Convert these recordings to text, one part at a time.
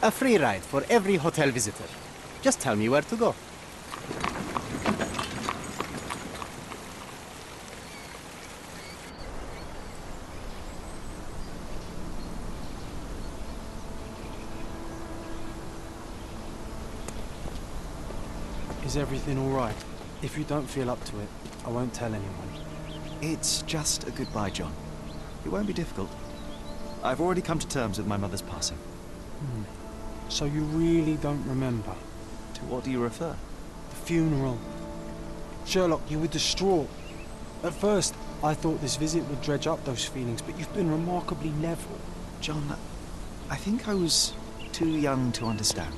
A free ride for every hotel visitor. Just tell me where to go. Is everything all right? If you don't feel up to it, I won't tell anyone. It's just a goodbye, John. It won't be difficult. I've already come to terms with my mother's passing. So you really don't remember? To what do you refer? The funeral. Sherlock, you were distraught. At first, I thought this visit would dredge up those feelings, but you've been remarkably level. John, I think I was too young to understand.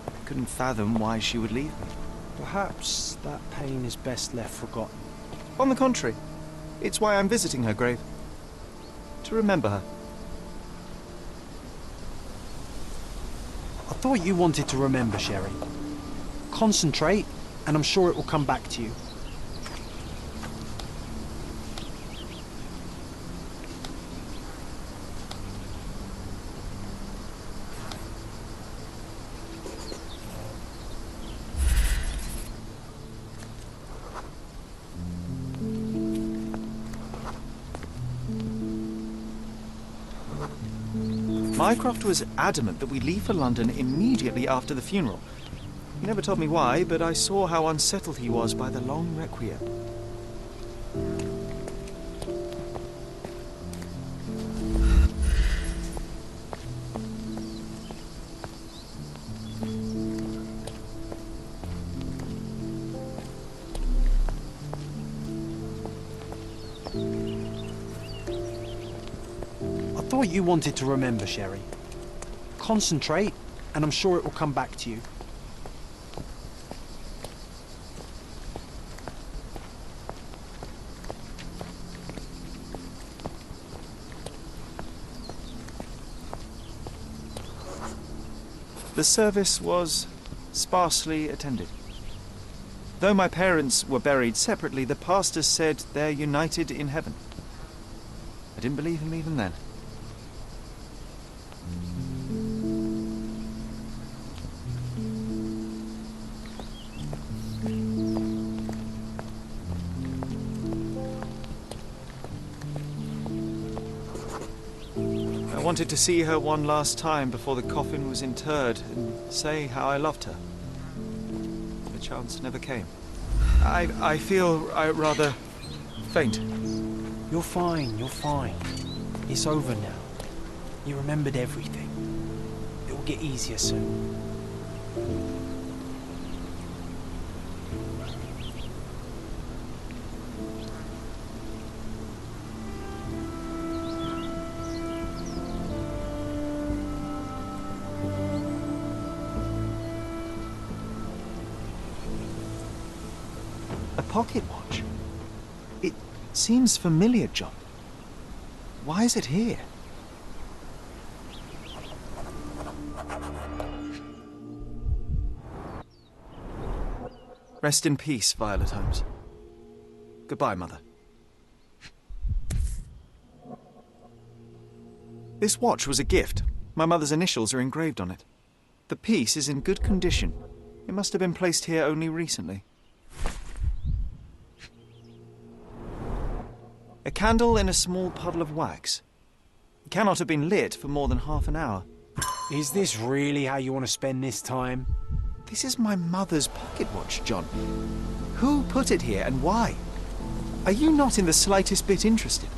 I couldn't fathom why she would leave me. Perhaps that pain is best left forgotten. On the contrary, it's why I'm visiting her grave. To remember her. I thought you wanted to remember, Sherry. Concentrate, and I'm sure it will come back to you. Mycroft was adamant that we leave for London immediately after the funeral. He never told me why, but I saw how unsettled he was by the long requiem. I thought you wanted to remember, Sherry. Concentrate, and I'm sure it will come back to you. The service was sparsely attended. Though my parents were buried separately, the pastor said they're united in heaven. I didn't believe him even then. I wanted to see her one last time before the coffin was interred and say how I loved her. The chance never came. I feel rather faint. You're fine, you're fine. It's over now. You remembered everything. It will get easier soon. A pocket watch? It seems familiar, John. Why is it here? Rest in peace, Violet Holmes. Goodbye, Mother. This watch was a gift. My mother's initials are engraved on it. The piece is in good condition. It must have been placed here only recently. A candle in a small puddle of wax. It cannot have been lit for more than half an hour. Is this really how you want to spend this time? This is my mother's pocket watch, John. Who put it here and why? Are you not in the slightest bit interested?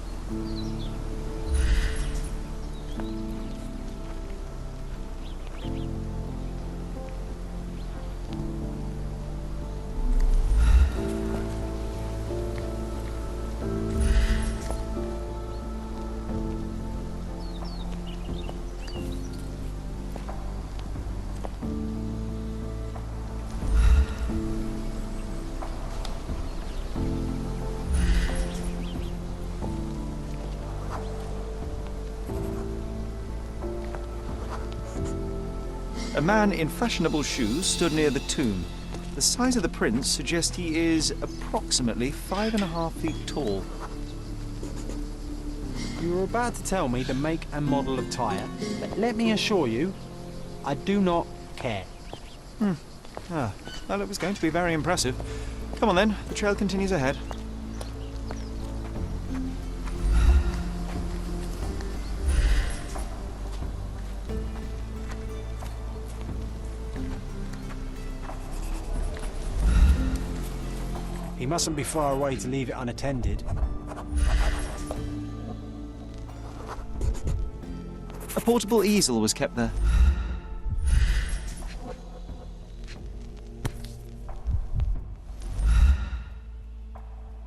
A man in fashionable shoes stood near the tomb. The size of the prints suggest he is approximately 5.5 feet tall. You were about to tell me the make and model of tyre, but let me assure you, I do not care. Ah, well, it was going to be very impressive. Come on then, the trail continues ahead. He mustn't be far away to leave it unattended. A portable easel was kept there.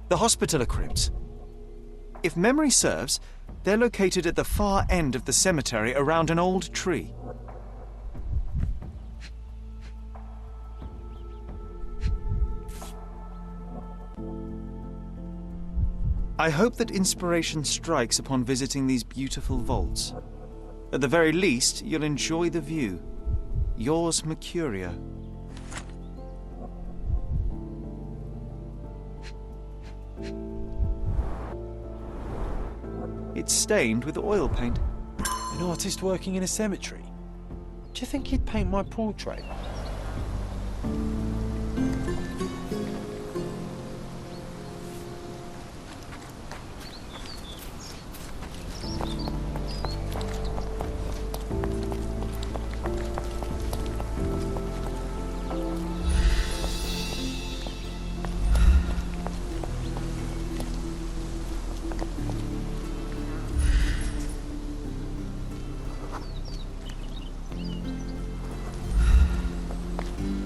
The hospitaller cribs. If memory serves, they're located at the far end of the cemetery around an old tree. I hope that inspiration strikes upon visiting these beautiful vaults. At the very least, you'll enjoy the view. Yours, Mercurio. It's stained with oil paint. An artist working in a cemetery? Do you think he'd paint my portrait?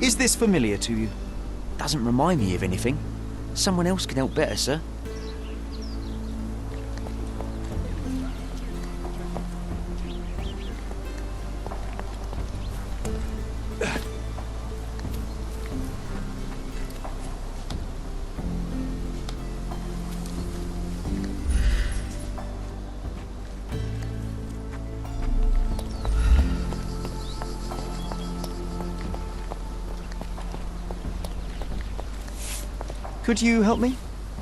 Is this familiar to you? Doesn't remind me of anything. Someone else can help better, sir. Could you help me?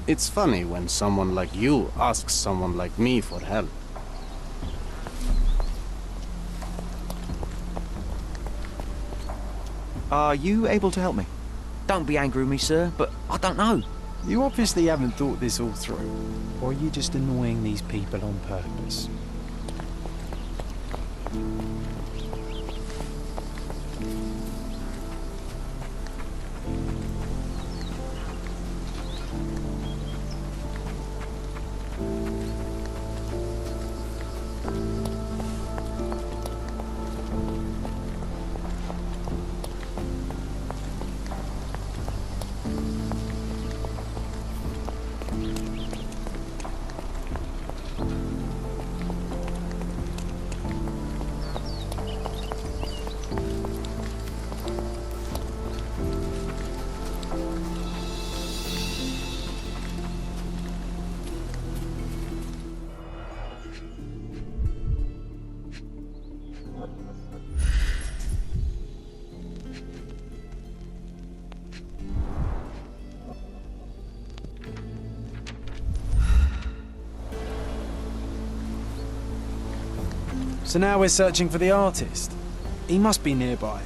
It's funny when someone like you asks someone like me for help. Are you able to help me? Don't be angry with me, sir, but I don't know. You obviously haven't thought this all through. Or are you just annoying these people on purpose? So now we're searching for the artist. He must be nearby.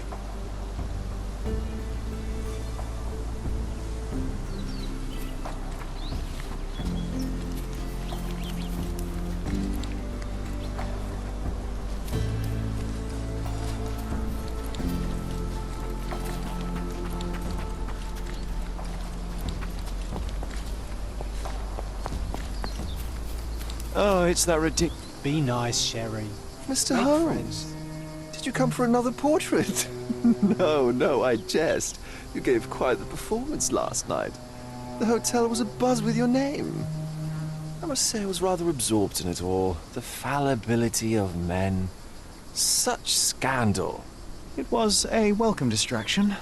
Oh, it's that ridiculous. Be nice, Sherry. Mr. Make Holmes, friends. did you come for another portrait? No, I jest. You gave quite the performance last night. The hotel was abuzz with your name. I must say I was rather absorbed in it all. The fallibility of men. Such scandal. It was a welcome distraction.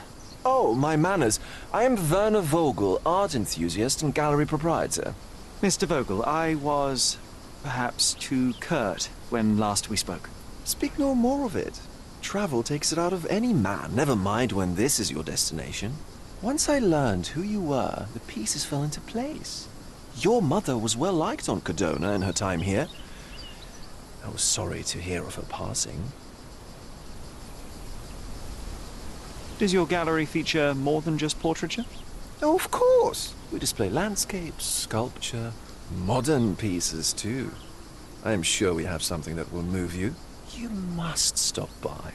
Oh, my manners. I am Verna Vogel, art enthusiast and gallery proprietor. Mr. Vogel, I was perhaps too curt when last we spoke. Speak no more of it. Travel takes it out of any man, never mind when this is your destination. Once I learned who you were, the pieces fell into place. Your mother was well liked on Cadona in her time here. I was sorry to hear of her passing. Does your gallery feature more than just portraiture? Oh, of course. We display landscapes, sculpture, modern pieces too. I am sure we have something that will move you. You must stop by.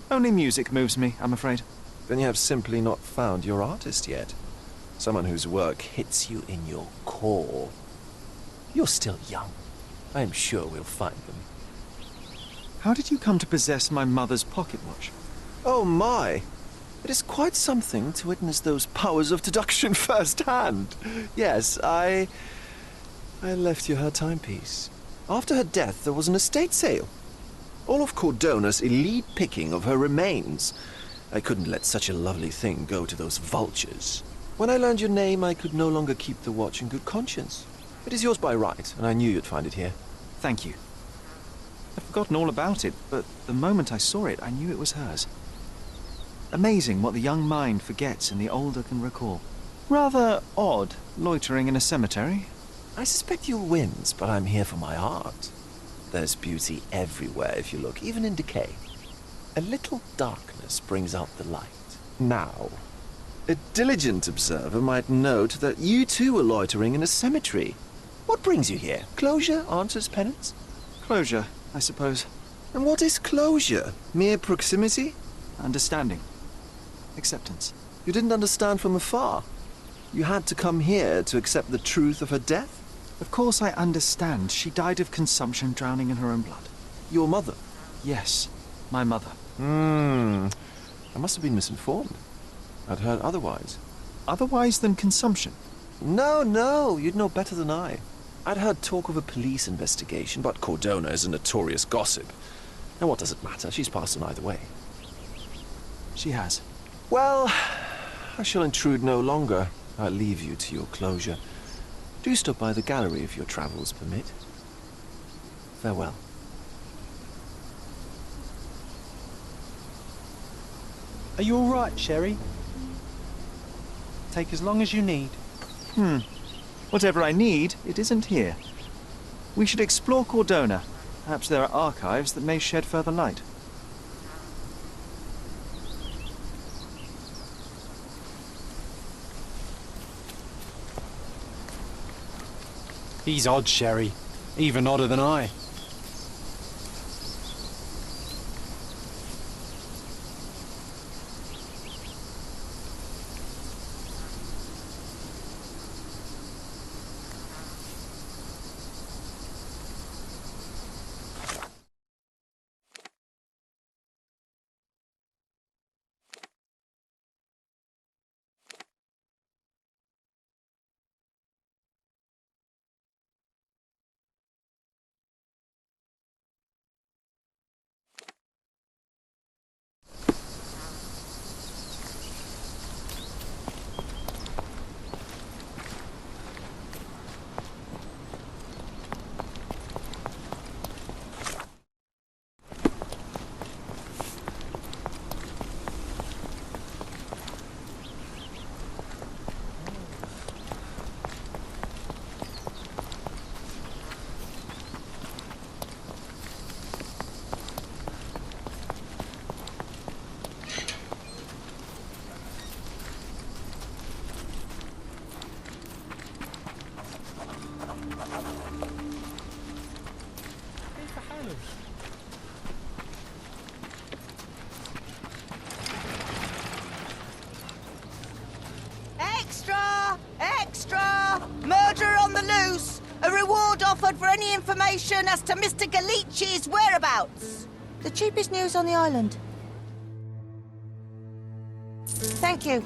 Only music moves me, I'm afraid. Then you have simply not found your artist yet. Someone whose work hits you in your core. You're still young. I am sure we'll find them. How did you come to possess my mother's pocket watch? Oh my! It is quite something to witness those powers of deduction firsthand. Yes, I left you her timepiece. After her death, there was an estate sale. All of Cordona's elite picking of her remains. I couldn't let such a lovely thing go to those vultures. When I learned your name, I could no longer keep the watch in good conscience. It is yours by right, and I knew you'd find it here. Thank you. I'd forgotten all about it, but the moment I saw it, I knew it was hers. Amazing what the young mind forgets and the older can recall. Rather odd, loitering in a cemetery. I suspect you'll win, but I'm here for my art. There's beauty everywhere if you look, even in decay. A little darkness brings out the light. Now, a diligent observer might note that you too are loitering in a cemetery. What brings you here? Closure answers penance? Closure, I suppose. And what is closure? Mere proximity? Understanding. Acceptance. You didn't understand from afar. You had to come here to accept the truth of her death? Of course I understand. She died of consumption, drowning in her own blood. Your mother? Yes, my mother. I must have been misinformed. I'd heard otherwise. Otherwise than consumption? No, you'd know better than I. I'd heard talk of a police investigation, but Cordona is a notorious gossip. And what does it matter? She's passed on either way. She has. Well, I shall intrude no longer. I'll leave you to your closure. Do stop by the gallery if your travels permit. Farewell. Are you all right, Sherry? Take as long as you need. Whatever I need, it isn't here. We should explore Cordona. Perhaps there are archives that may shed further light. He's odd, Sherry. Even odder than I. Extra! Murderer on the loose! A reward offered for any information as to Mr. Galici's whereabouts. The cheapest news on the island. Thank you.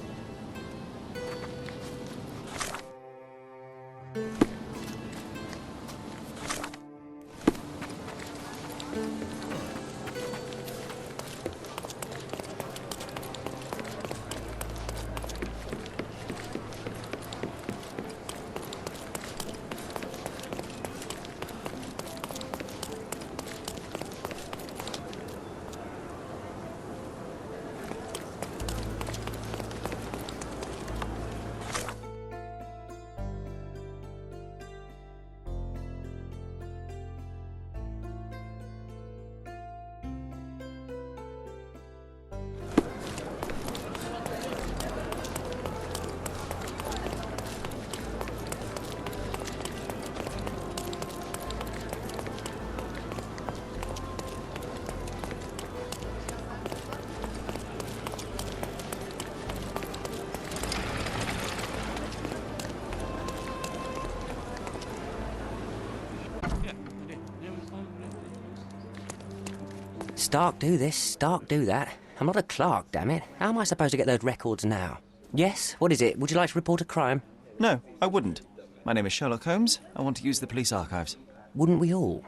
Stark do this, Stark do that. I'm not a clerk, damn it. How am I supposed to get those records now? Yes? What is it? Would you like to report a crime? No, I wouldn't. My name is Sherlock Holmes. I want to use the police archives. Wouldn't we all?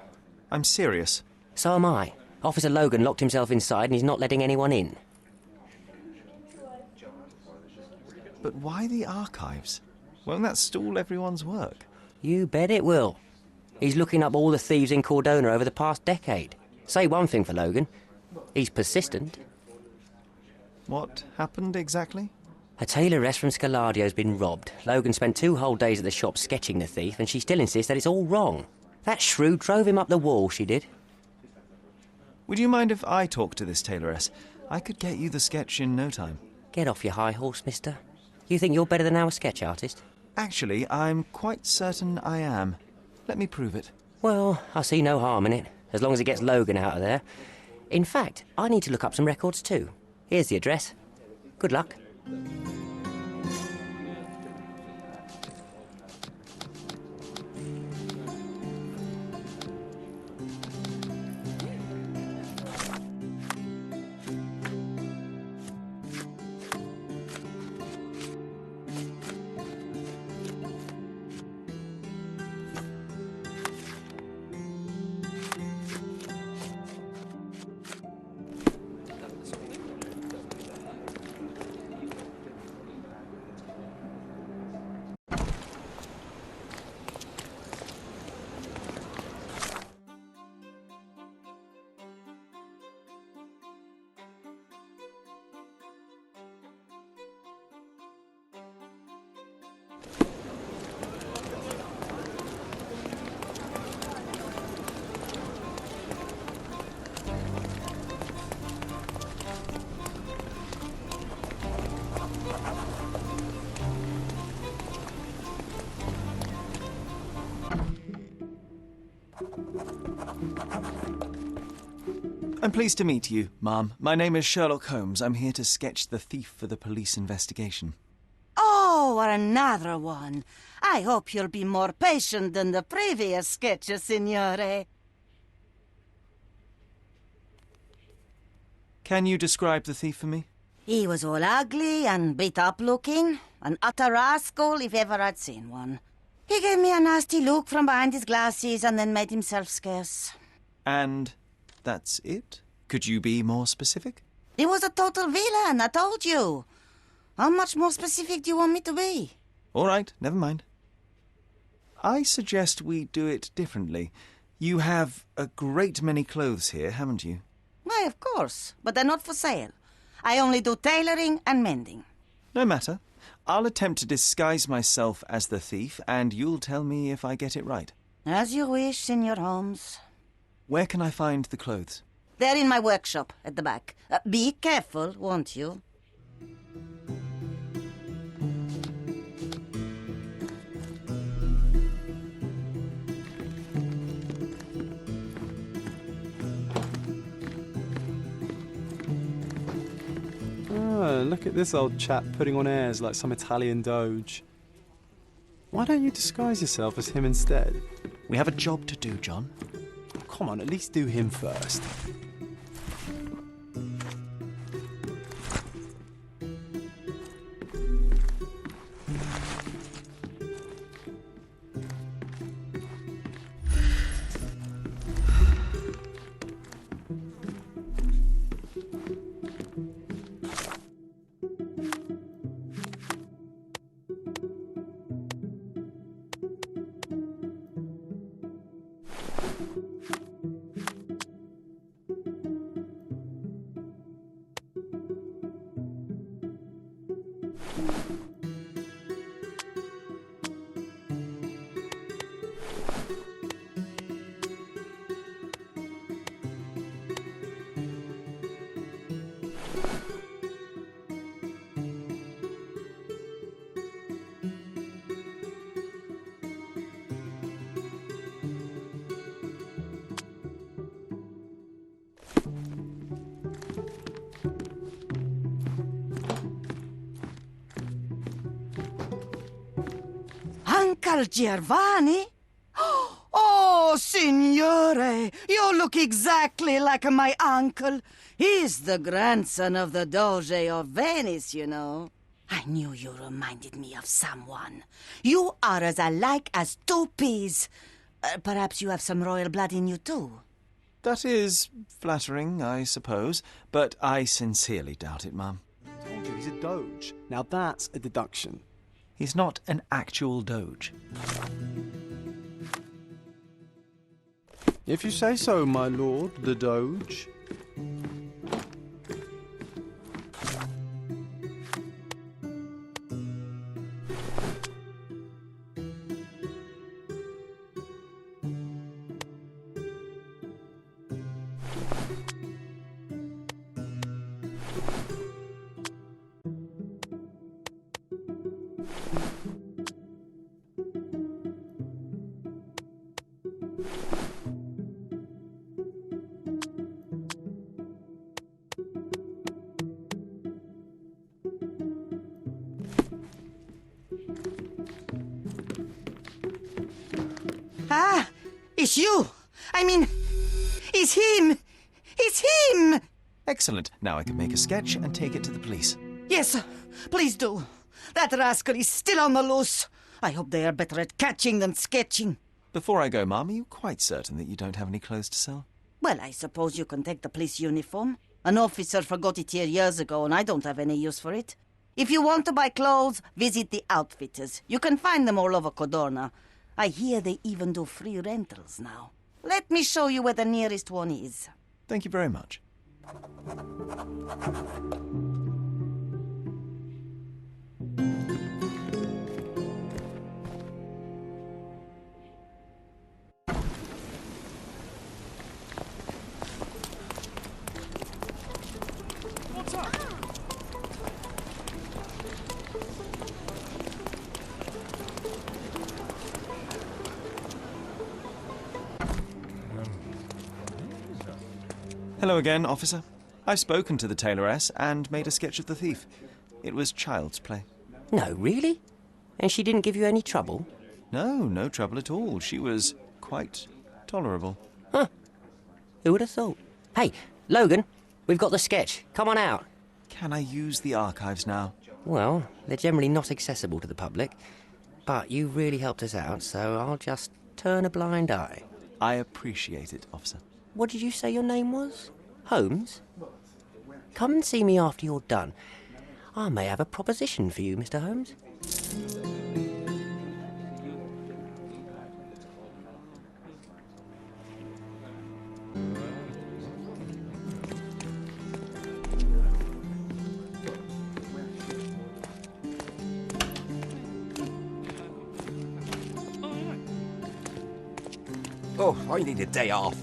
I'm serious. So am I. Officer Logan locked himself inside and he's not letting anyone in. But why the archives? Won't that stall everyone's work? You bet it will. He's looking up all the thieves in Cordona over the past decade. Say one thing for Logan. He's persistent. What happened exactly? A tailoress from Scaladio's been robbed. Logan spent 2 whole days at the shop sketching the thief, and she still insists that it's all wrong. That shrew drove him up the wall, she did. Would you mind if I talk to this tailoress? I could get you the sketch in no time. Get off your high horse, mister. You think you're better than our sketch artist? Actually, I'm quite certain I am. Let me prove it. Well, I see no harm in it, as long as it gets Logan out of there. In fact, I need to look up some records too. Here's the address. Good luck. I'm pleased to meet you, ma'am. My name is Sherlock Holmes. I'm here to sketch the thief for the police investigation. Oh, another one. I hope you'll be more patient than the previous sketches, signore. Can you describe the thief for me? He was all ugly and beat-up looking. An utter rascal, if ever I'd seen one. He gave me a nasty look from behind his glasses and then made himself scarce. And that's it? Could you be more specific? He was a total villain, I told you. How much more specific do you want me to be? All right, never mind. I suggest we do it differently. You have a great many clothes here, haven't you? Why, of course, but they're not for sale. I only do tailoring and mending. No matter. I'll attempt to disguise myself as the thief, and you'll tell me if I get it right. As you wish, Senor Holmes. Where can I find the clothes? They're in my workshop at the back. Be careful, won't you? Oh, look at this old chap putting on airs like some Italian doge. Why don't you disguise yourself as him instead? We have a job to do, John. Come on, at least do him first. Uncle Giovanni? Oh, Oh, signore, you look exactly like my uncle. He's the grandson of the Doge of Venice, you know. I knew you reminded me of someone. You are as alike as two peas. Perhaps you have some royal blood in you, too. That is flattering, I suppose, but I sincerely doubt it, Mum. I told you he's a doge. Now that's a deduction. He's not an actual doge. If you say so, my lord, the doge. Ah, it's you. I mean, it's him. It's him. Excellent. Now I can make a sketch and take it to the police. Yes, please do. That rascal is still on the loose. I hope they are better at catching than sketching. Before I go, Mum, are you quite certain that you don't have any clothes to sell? Well, I suppose you can take the police uniform. An officer forgot it here years ago, and I don't have any use for it. If you want to buy clothes, visit the outfitters. You can find them all over Codorna. I hear they even do free rentals now. Let me show you where the nearest one is. Thank you very much. Hello again, officer. I've spoken to the tailoress and made a sketch of the thief. It was child's play. No, really? And she didn't give you any trouble? No trouble at all. She was quite tolerable. Huh. Who would have thought? Hey, Logan, we've got the sketch. Come on out. Can I use the archives now? Well, they're generally not accessible to the public. But you really helped us out, so I'll just turn a blind eye. I appreciate it, officer. What did you say your name was? Holmes? Come and see me after you're done. I may have a proposition for you, Mr. Holmes. Oh, I need a day off.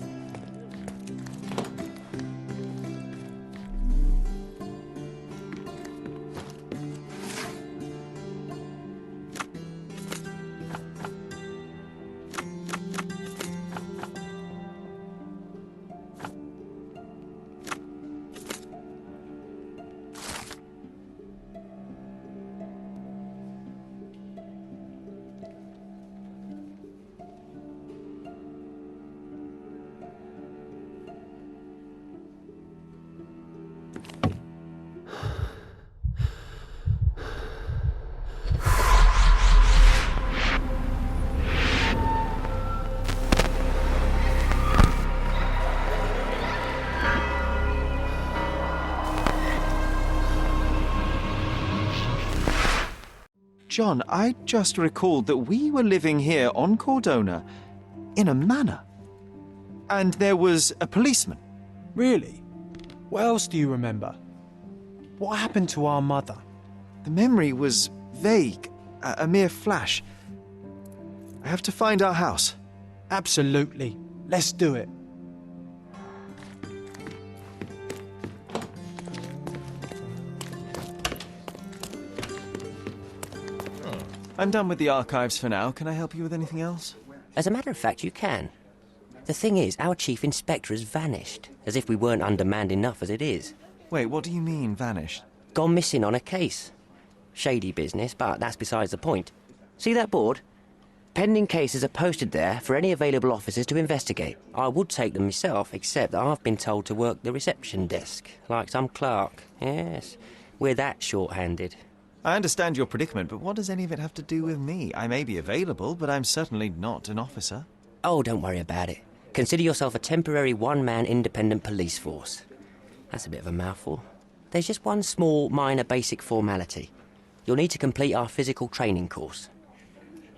John, I just recalled that we were living here on Cordona in a manor. And there was a policeman. Really? What else do you remember? What happened to our mother? The memory was vague, a mere flash. I have to find our house. Absolutely. Let's do it. I'm done with the archives for now. Can I help you with anything else? As a matter of fact, you can. The thing is, our chief inspector has vanished, as if we weren't undermanned enough as it is. Wait, what do you mean, vanished? Gone missing on a case. Shady business, but that's besides the point. See that board? Pending cases are posted there for any available officers to investigate. I would take them myself, except that I've been told to work the reception desk, like some clerk. Yes, we're that short-handed. I understand your predicament, but what does any of it have to do with me? I may be available, but I'm certainly not an officer. Oh, don't worry about it. Consider yourself a temporary one-man independent police force. That's a bit of a mouthful. There's just one small, minor basic formality. You'll need to complete our physical training course.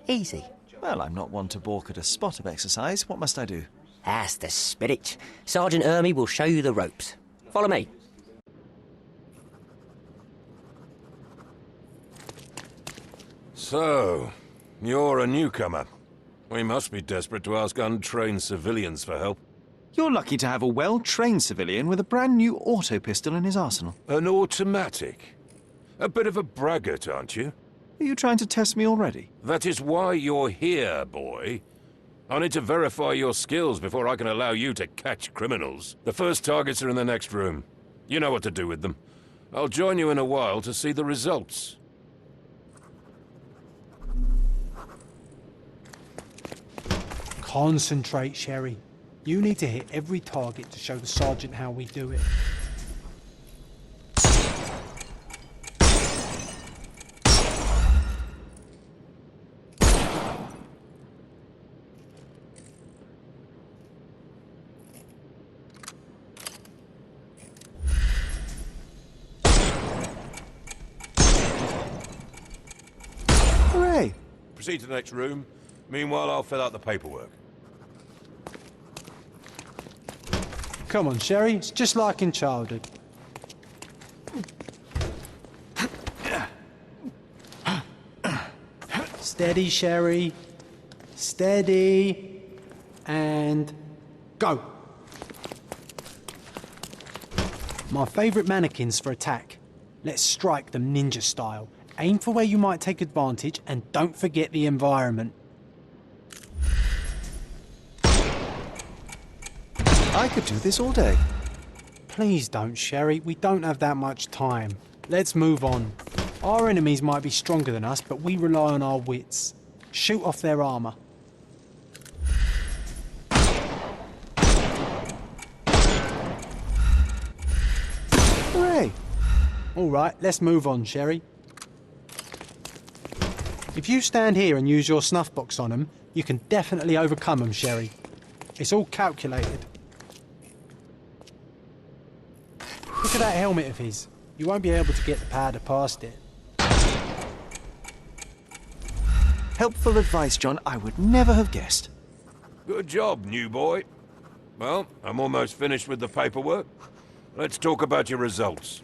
Easy. Well, I'm not one to balk at a spot of exercise. What must I do? That's the spirit. Sergeant Ermy will show you the ropes. Follow me. So, you're a newcomer. We must be desperate to ask untrained civilians for help. You're lucky to have a well-trained civilian with a brand new auto pistol in his arsenal. An automatic? A bit of a braggart, aren't you? Are you trying to test me already? That is why you're here, boy. I need to verify your skills before I can allow you to catch criminals. The first targets are in the next room. You know what to do with them. I'll join you in a while to see the results. Concentrate, Sherry. You need to hit every target to show the sergeant how we do it. Hooray! Proceed to the next room. Meanwhile, I'll fill out the paperwork. Come on, Sherry. It's just like in childhood. Steady, Sherry. Steady. And go. My favourite mannequins for attack. Let's strike them ninja style. Aim for where you might take advantage and don't forget the environment. I could do this all day. Please don't, Sherry. We don't have that much time. Let's move on. Our enemies might be stronger than us, but we rely on our wits. Shoot off their armour. Hooray! All right, let's move on, Sherry. If you stand here and use your snuff box on them, you can definitely overcome them, Sherry. It's all calculated. Look at that helmet of his. You won't be able to get the powder past it. Helpful advice, John. I would never have guessed. Good job, new boy. Well, I'm almost finished with the paperwork. Let's talk about your results.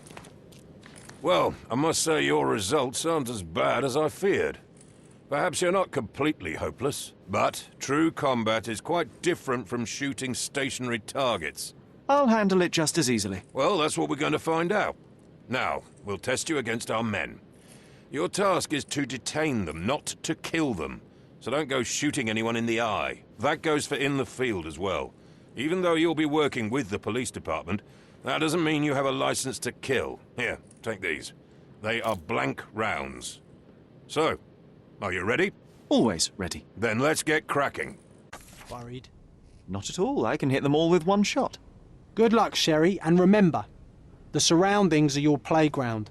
Well, I must say your results aren't as bad as I feared. Perhaps you're not completely hopeless, but true combat is quite different from shooting stationary targets. I'll handle it just as easily. Well, that's what we're going to find out. Now, we'll test you against our men. Your task is to detain them, not to kill them. So don't go shooting anyone in the eye. That goes for in the field as well. Even though you'll be working with the police department, that doesn't mean you have a license to kill. Here, take these. They are blank rounds. So, are you ready? Always ready. Then let's get cracking. Worried? Not at all. I can hit them all with one shot. Good luck, Sherry, and remember, the surroundings are your playground.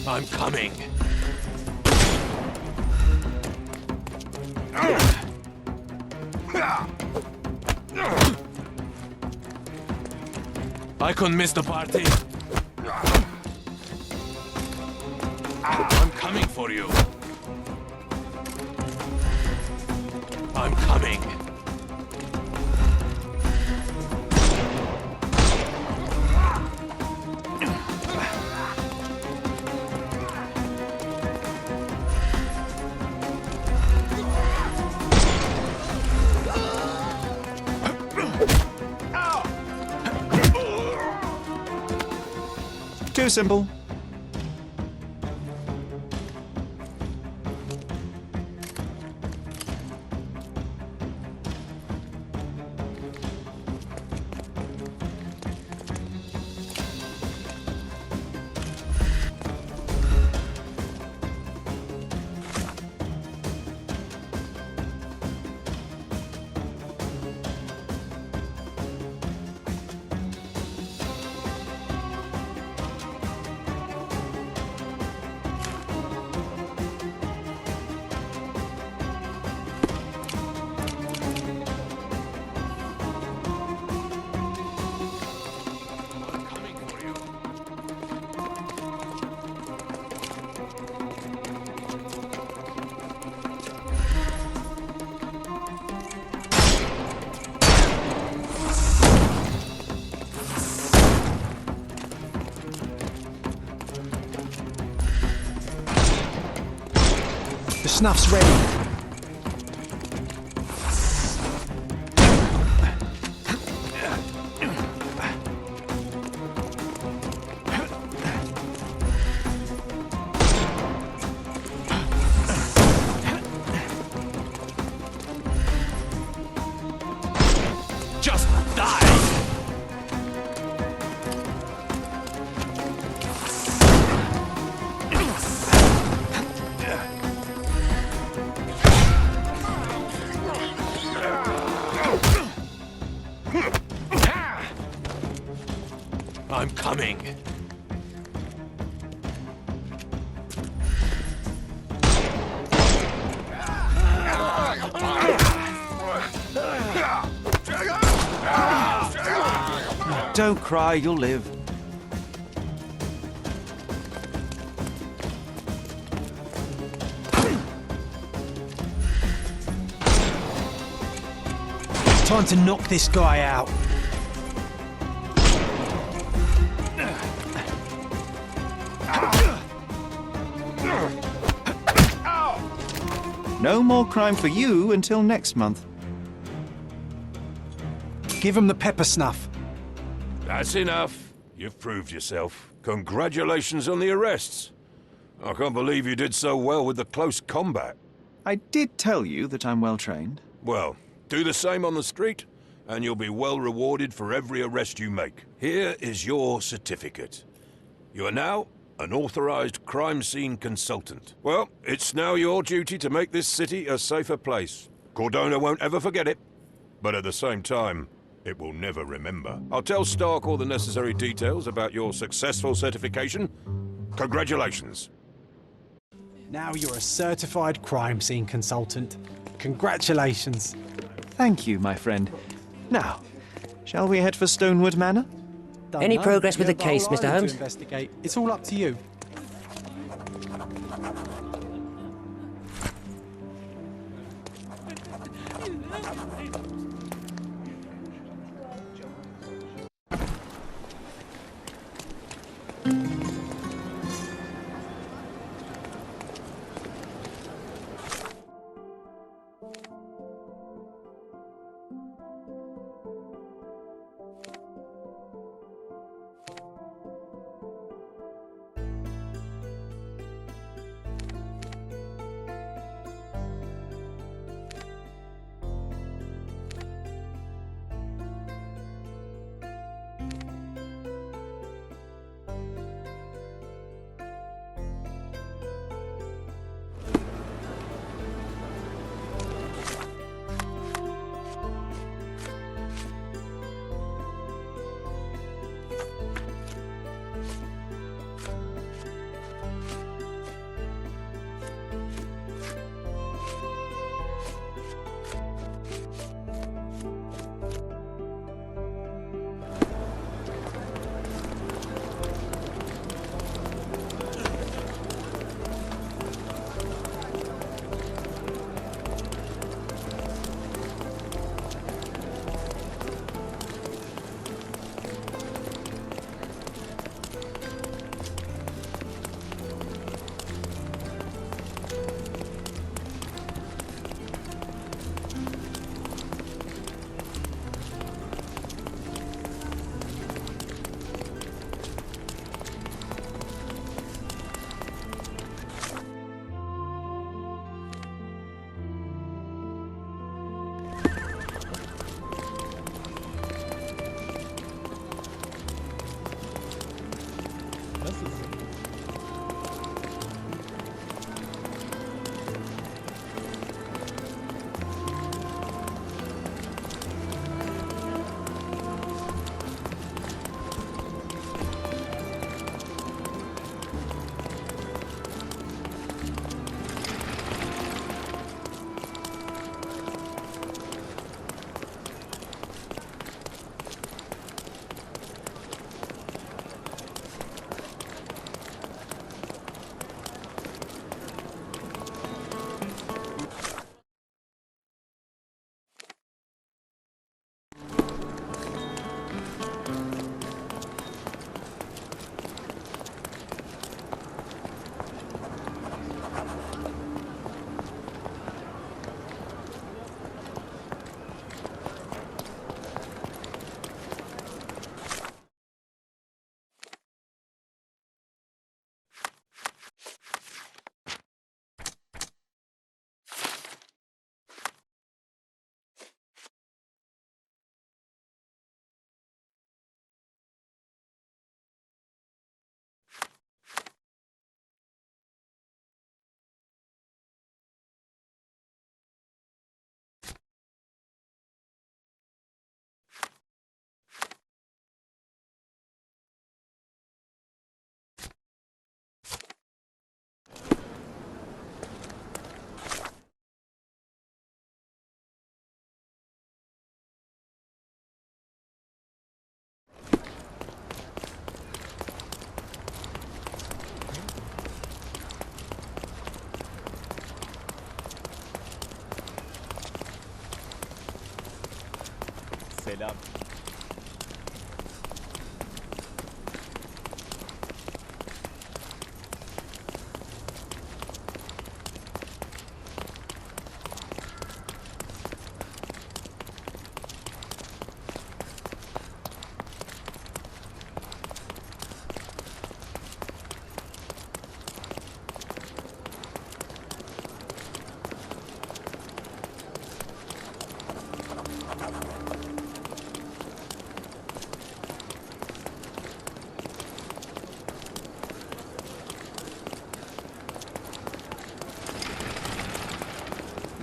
I'm coming. I couldn't miss the party. I'm coming for you. I'm coming. Too simple. snuff's ready. Just die! I'm coming. Don't cry, you'll live. It's time to knock this guy out. No more crime for you until next month. Give him the pepper snuff. That's enough. You've proved yourself. Congratulations on the arrests. I can't believe you did so well with the close combat. I did tell you that I'm well trained. Well, do the same on the street, and you'll be well rewarded for every arrest you make. Here is your certificate. You are now an authorized crime scene consultant. Well, it's now your duty to make this city a safer place. Cordona won't ever forget it, but at the same time, it will never remember. I'll tell Stark all the necessary details about your successful certification. Congratulations. Now you're a certified crime scene consultant. Congratulations. Thank you, my friend. Now, shall we head for Stonewood Manor? Don't Any know. progress with You the have case, whole Mr. island Holmes? to investigate. It's all up to you. Selam.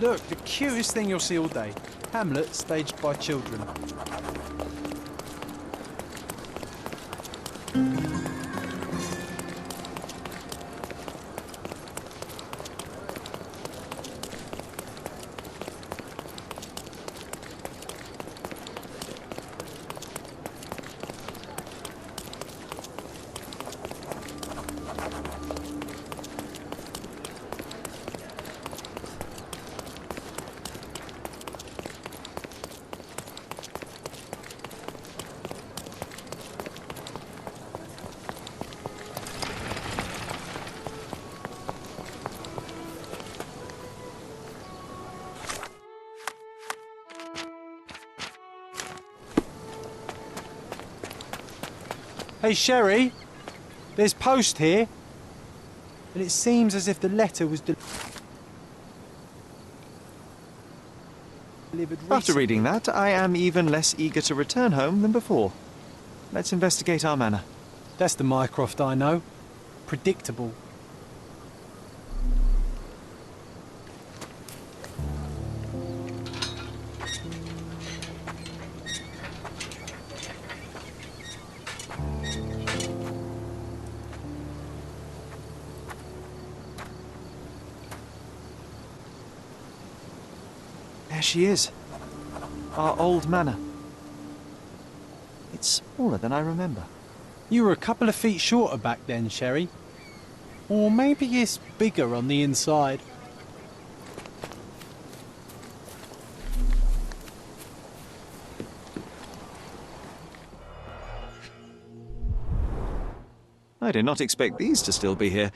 Look, the cutest thing you'll see all day. Hamlet staged by children. Hey, Sherry, there's post here, and it seems as if the letter was delivered recently. After reading that, I am even less eager to return home than before. Let's investigate our manor. That's the Mycroft I know. Predictable. There she is. Our old manor. It's smaller than I remember. You were a couple of feet shorter back then, Sherry. Or maybe it's bigger on the inside. I did not expect these to still be here.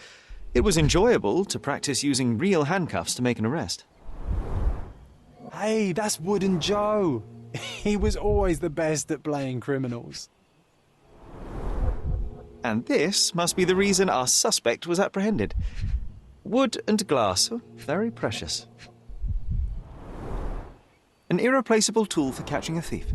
It was enjoyable to practice using real handcuffs to make an arrest. Hey, that's Wooden Joe. He was always the best at playing criminals. And this must be the reason our suspect was apprehended. Wood and glass, very precious. An irreplaceable tool for catching a thief.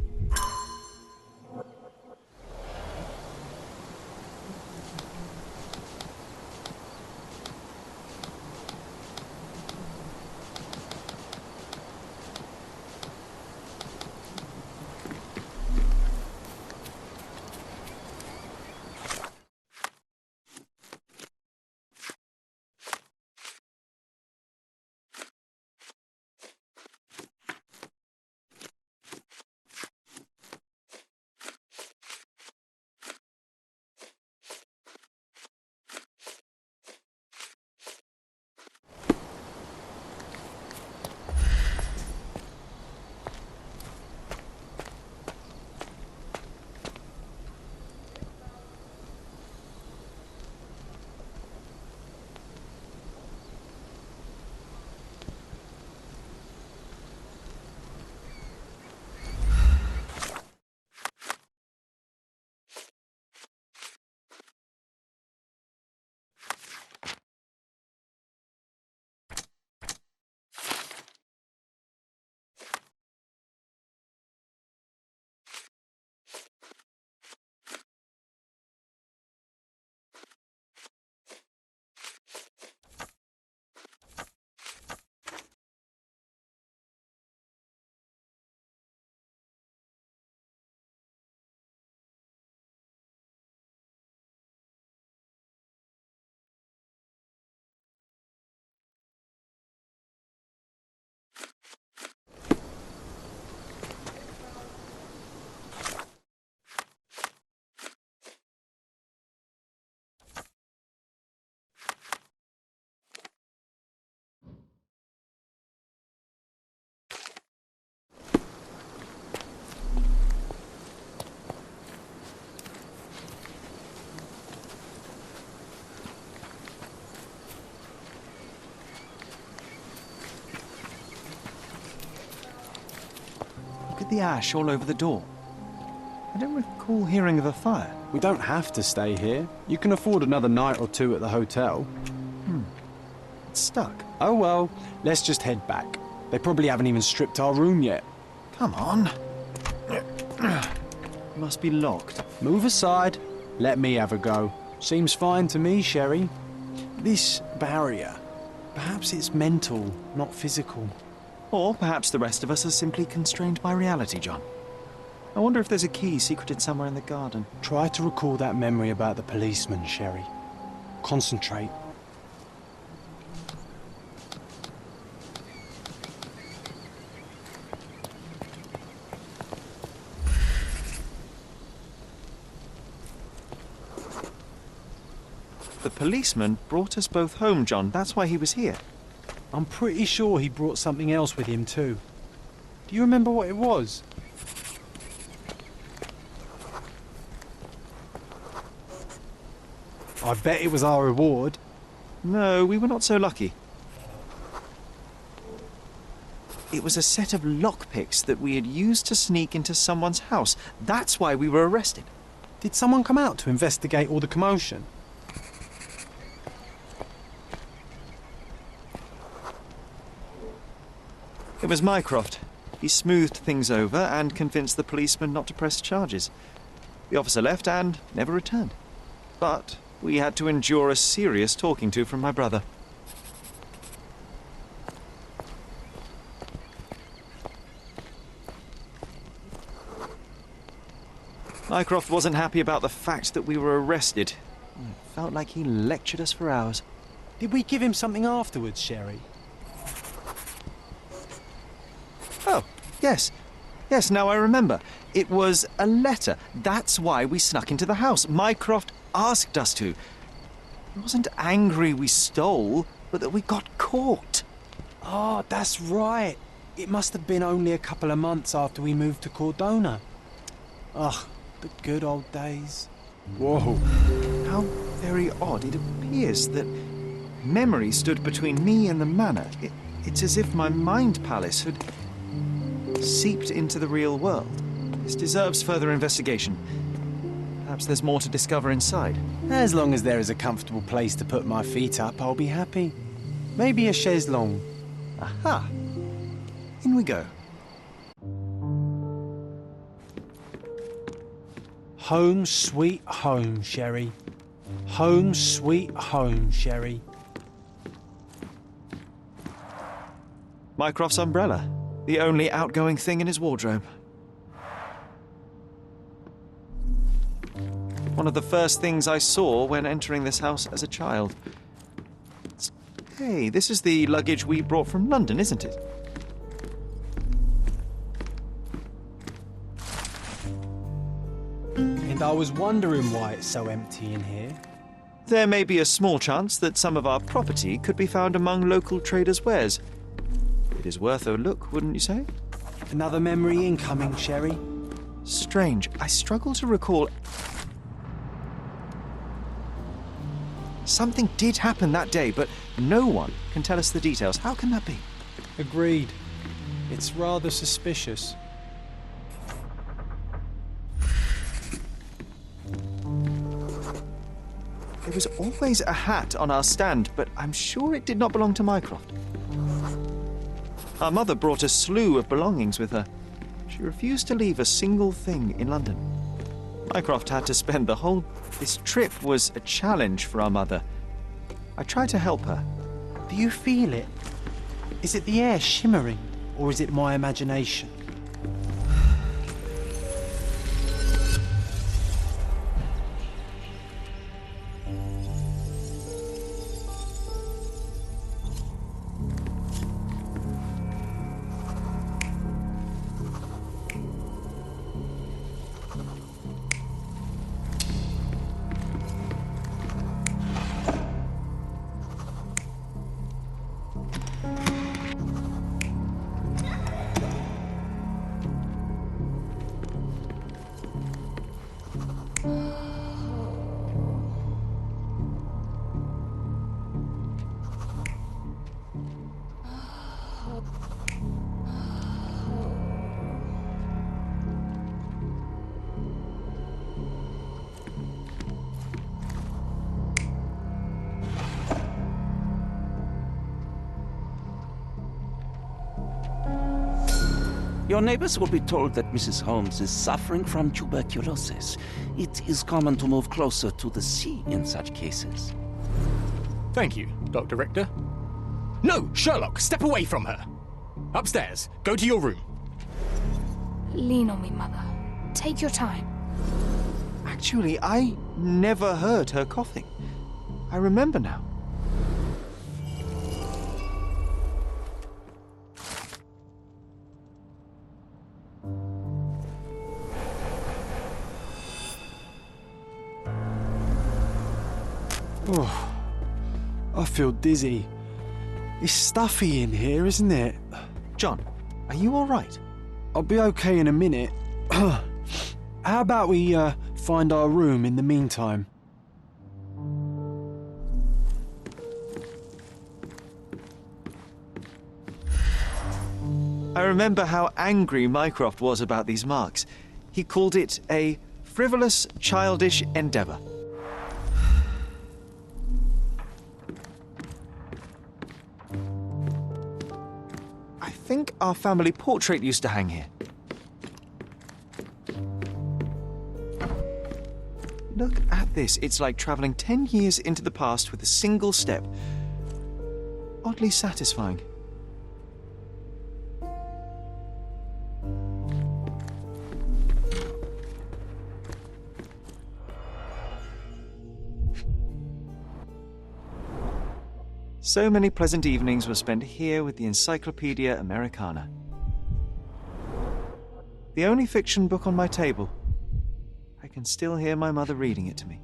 at the ash all over the door. I don't recall hearing of a fire. We don't have to stay here. You can afford another night or two at the hotel. It's stuck. Oh well, let's just head back. They probably haven't even stripped our room yet. Come on. Must be locked. Move aside. Let me have a go. Seems fine to me, Sherry. This barrier, perhaps it's mental, not physical. Or perhaps the rest of us are simply constrained by reality, John. I wonder if there's a key secreted somewhere in the garden. Try to recall that memory about the policeman, Sherry. Concentrate. The policeman brought us both home, John. That's why he was here. I'm pretty sure he brought something else with him too. Do you remember what it was? I bet it was our reward. No, we were not so lucky. It was a set of lockpicks that we had used to sneak into someone's house. That's why we were arrested. Did someone come out to investigate all the commotion? It was Mycroft. He smoothed things over and convinced the policeman not to press charges. The officer left and never returned. But we had to endure a serious talking to from my brother. Mycroft wasn't happy about the fact that we were arrested. It felt like he lectured us for hours. Did we give him something afterwards, Sherry? Oh, yes. Yes, now I remember. It was a letter. That's why we snuck into the house. Mycroft asked us to. He wasn't angry we stole, but that we got caught. Oh, that's right. It must have been only a couple of months after we moved to Cordona. Ugh, the good old days. Whoa. How very odd. It appears that memory stood between me and the manor. It's as if my mind palace had seeped into the real world. This deserves further investigation. Perhaps there's more to discover inside. As long as there is a comfortable place to put my feet up, I'll be happy. Maybe a chaise longue. Aha! In we go. Home sweet home, Sherry. Home sweet home, Sherry. Mycroft's umbrella. The only outgoing thing in his wardrobe. One of the first things I saw when entering this house as a child. Hey, this is the luggage we brought from London, isn't it? And I was wondering why it's so empty in here. There may be a small chance that some of our property could be found among local traders' wares. It is worth a look, wouldn't you say? Another memory incoming, Sherry. Strange. I struggle to recall. Something did happen that day, but no one can tell us the details. How can that be? Agreed. It's rather suspicious. There was always a hat on our stand, but I'm sure it did not belong to Mycroft. Our mother brought a slew of belongings with her. She refused to leave a single thing in London. Mycroft had to spend the whole... This trip was a challenge for our mother. I tried to help her. Do you feel it? Is it the air shimmering, or is it my imagination? Your neighbors will be told that Mrs. Holmes is suffering from tuberculosis. It is common to move closer to the sea in such cases. Thank you, Dr. Richter. No, Sherlock, step away from her. Upstairs, go to your room. Lean on me, Mother. Take your time. Actually, I never heard her coughing. I remember now. Oh, I feel dizzy. It's stuffy in here, isn't it? John, are you all right? I'll be okay in a minute. How about we find our room in the meantime? I remember how angry Mycroft was about these marks. He called it a frivolous, childish endeavor. I think our family portrait used to hang here. Look at this. It's like traveling 10 years into the past with a single step. Oddly satisfying. So many pleasant evenings were spent here with the Encyclopedia Americana. The only fiction book on my table. I can still hear my mother reading it to me.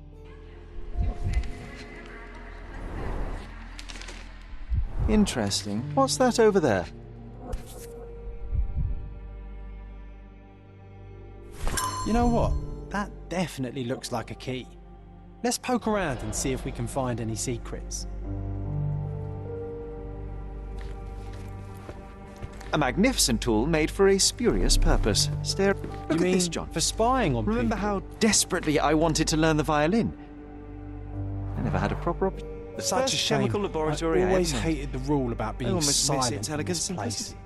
Interesting. What's that over there? You know what? That definitely looks like a key. Let's poke around and see if we can find any secrets. A magnificent tool made for a spurious purpose. Look at this, John. For spying on Remember people? how desperately I wanted to learn the violin? I never had a proper opportunity. The Such first a shame. chemical laboratory I always ever made. hated the rule about I being almost miss silent its in elegant this place. simplicity.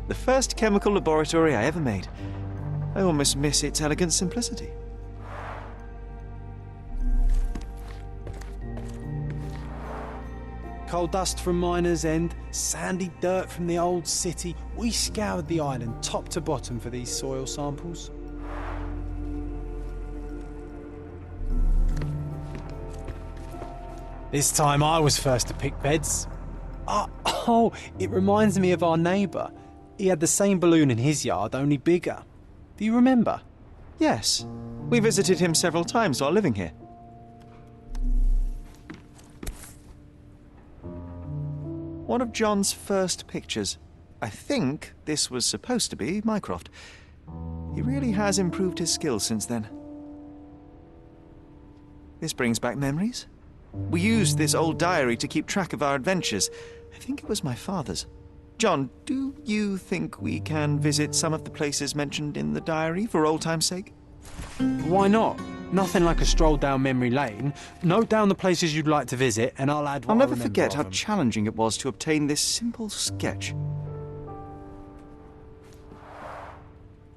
The first chemical laboratory I ever made. I almost miss its elegant simplicity. Coal dust from Miner's End, sandy dirt from the old city. We scoured the island top to bottom for these soil samples. This time I was first to pick beds. Oh, it reminds me of our neighbour. He had the same balloon in his yard, only bigger. Do you remember? Yes. We visited him several times while living here. One of John's first pictures. I think this was supposed to be Mycroft. He really has improved his skills since then. This brings back memories. We used this old diary to keep track of our adventures. I think it was my father's. John, do you think we can visit some of the places mentioned in the diary for old time's sake? Why not? Nothing like a stroll down memory lane. Note down the places you'd like to visit, and I'll add what I'll never I remember forget of how them. challenging it was to obtain this simple sketch.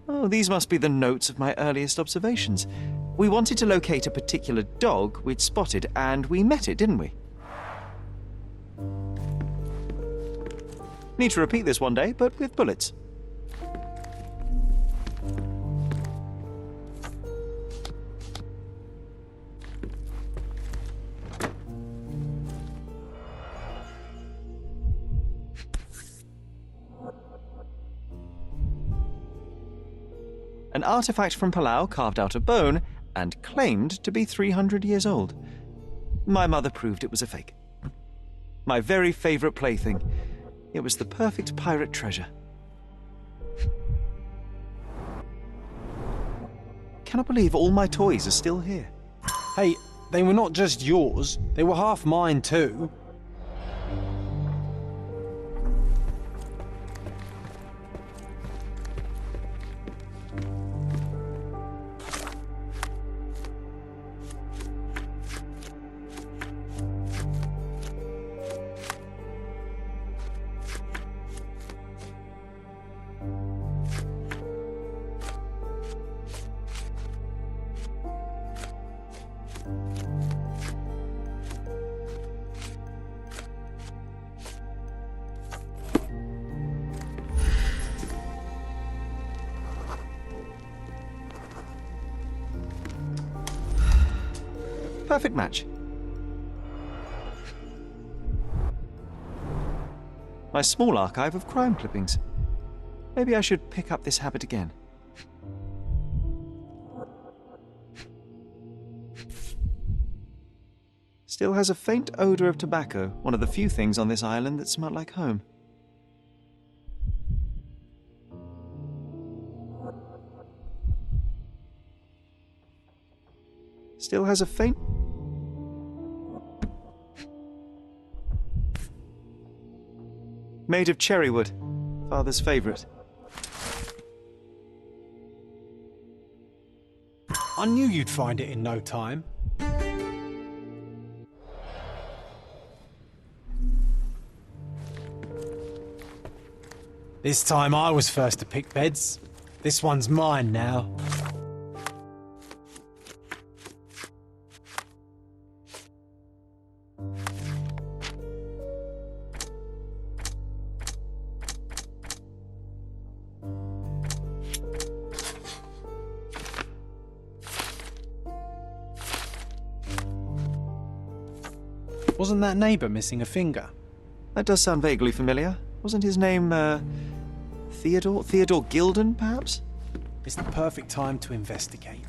Oh, these must be the notes of my earliest observations. We wanted to locate a particular dog we'd spotted, and we met it, didn't we? Need to repeat this one day, but with bullets. An artifact from Palau carved out of bone and claimed to be 300 years old. My mother proved it was a fake. My very favourite plaything. It was the perfect pirate treasure. Cannot believe all my toys are still here. Hey, they were not just yours, they were half mine too. Perfect match. My small archive of crime clippings. Maybe I should pick up this habit again. Still has a faint odor of tobacco, one of the few things on this island that smell like home. Still has a faint... Made of cherry wood, Father's favourite. I knew you'd find it in no time. This time I was first to pick beds. This one's mine now. Wasn't that neighbour missing a finger? That does sound vaguely familiar. Wasn't his name, Theodore? Theodore Gilden, perhaps? It's the perfect time to investigate.